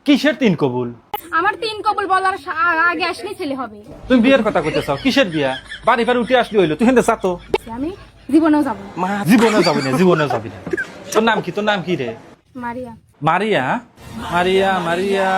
কিসের তিন কবুল? আমার তিন কবুল বলার আগে আসলেই ছেলে হবে। তুমি বিয়ের কথা কইতে চাও? কিসের বিয়া? বাড়ি বাড়ি উঠে আসলি হইলো, তুই হেন্দে চাতো? আমি জীবনেও যাব না। জীবনে যাবি না, জীবনে যাবি না। তোর নাম কি? তোর নাম কি রে? মারিয়া। মারিয়া? মারিয়া মারিয়া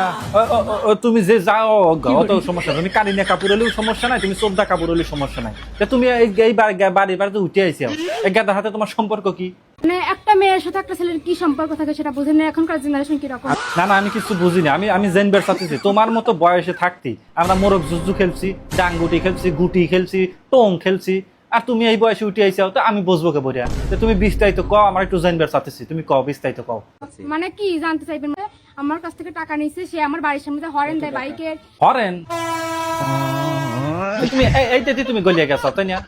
তুমি যে যাও অত সমস্যা নাই। তুমি কারিনা কাপুর হলেও সমস্যা নাই, তুমি শ্রদ্ধা কাপুর হলেও সমস্যা নাই। তুমি এই বাড়ি বাড়িতে উঠে আইসি, এই গাদার হাতে তোমার সম্পর্ক কি? মানে একটা মেয়ের সাথে একটা ছেলের কি সম্পর্ক থাকে সেটা বুঝেন না, এখনকার জেনারেশন কিরকম। না না, আমি কিছু বুঝি না। আমি জানবার চাচ্ছি তোমার মতো বয়সে থাকতি আমরা মোরগ জুজু খেলছি, ডাঙ্গুটি খেলছি, গুটি খেলছি, টোং খেলছি, আর তুমি এই বয়সে উঠে আইসাও, তো আমি বুঝবো কে বলিয়া? তুমি বিস্তারিত কও, আমার একটু জানবার চাচ্ছি, তুমি কও, বিস্তারিত কও। মানে কি জানতে চাইবেন? আমার কাছ থেকে টাকা নিছে, সে আমার বাড়ির সামনে হরেন দেয় বাইকের। হরেন? তুমি এইটাতে তুমি গলিয়া গেছো তাই না?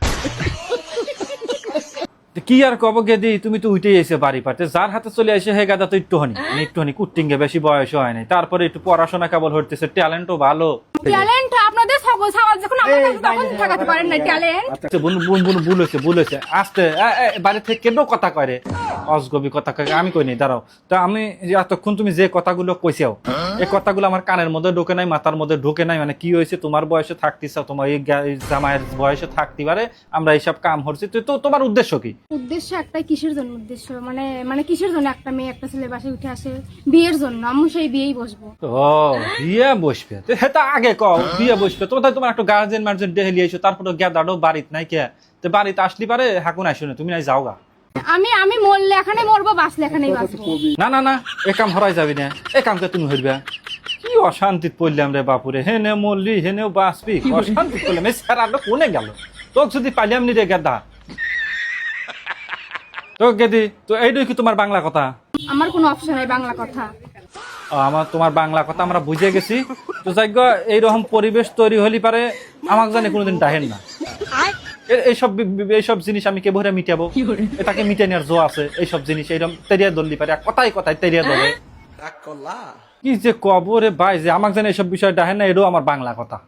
কি আর কব গেদি, তুমি তো উঠে এসে বাড়ি পাতে, যার হাতে চলে আসে হে গাদা তো একটুখানি কুট্টিঙ্গে, বেশি বয়স হয় নাই, তারপরে একটু পড়াশোনা কেবল হইতেছে, ট্যালেন্টও ভালো। ট্যালেন্ট আপনাদের ছাগল যখন আমার কাছে তখন ঠকাতে পারেন না ট্যালেন্ট। ভুল হয়েছে আস্তে, বাড়ি থেকে কেন কথা কয় রে, অজগবি কথা কয়, আমি কই নাই, দাঁড়াও। তা আমি এতক্ষণ তুমি যে কথাগুলো কইছাও, এই কথাগুলো আমার কানের মধ্যে ঢোকে নাই, মাথার মধ্যে ঢোকে নাই। মানে কি হয়েছে, তোমার বয়সে থাকতেছ, তোমার এই জামাইয়ের বয়সে থাকতে পারে, আমরা এইসব কাম করছি, তো তোমার উদ্দেশ্য কি? উদ্দেশ্য একটাই। কিসের জন্য উদ্দেশ্য? মানে কিসের জন্য একটা মেয়ে একটা ছেলের বাসায় উঠে আসে? বিয়ের জন্য। আমি সেই বিয়েই বসবো। ও বিয়ে বসবে, হেটা আগে কও বিয়ে বসবে। তোমার একটু গার্জেন মার্জেন ডেহেলি আইসো, তারপরে গেদাডো বাড়িত নাই কে, তো বাড়িতে আসলি পারে হাকুন আইসো না, তুমি নাই যাও গা। আমি মরলে এখানে মরবো, বাঁচলে এখানেই বাঁচবো। না না না, এ কাম হরাই যাবি না, এ কামকে তুমি হইবা। কি অশান্তিত পড়লাম রে বাপুরে, হেনে মরলি হেনেও বাঁচবি, অশান্তিত পড়লাম। এই স্যার কোনে গেল, তোকে যদি পাইলাম নি রে গেদা। তো গেদি, তো এইটাই কি তোমার বাংলা কথা? আমার কোনো অপশন নাই বাংলা কথা। আমার তোমার বাংলা কথা আমরা বুঝে গেছি। তো যাইগ এইরকম পরিবেশ তৈরি হলি পারে আমাকে জানে কোনোদিন ডাহেন না। এইসব জিনিস আমি কে ভরে মিটাবো? এটাকে মিটে নেওয়ার জো আছে। এইসব জিনিস এইরকম তেরিয়া দললি পারে, কথাই তেরিয়া দলে। কি যে কবরে ভাই, যে আমাকে জানে এইসব বিষয় ডাহেন না, এটাও আমার বাংলা কথা।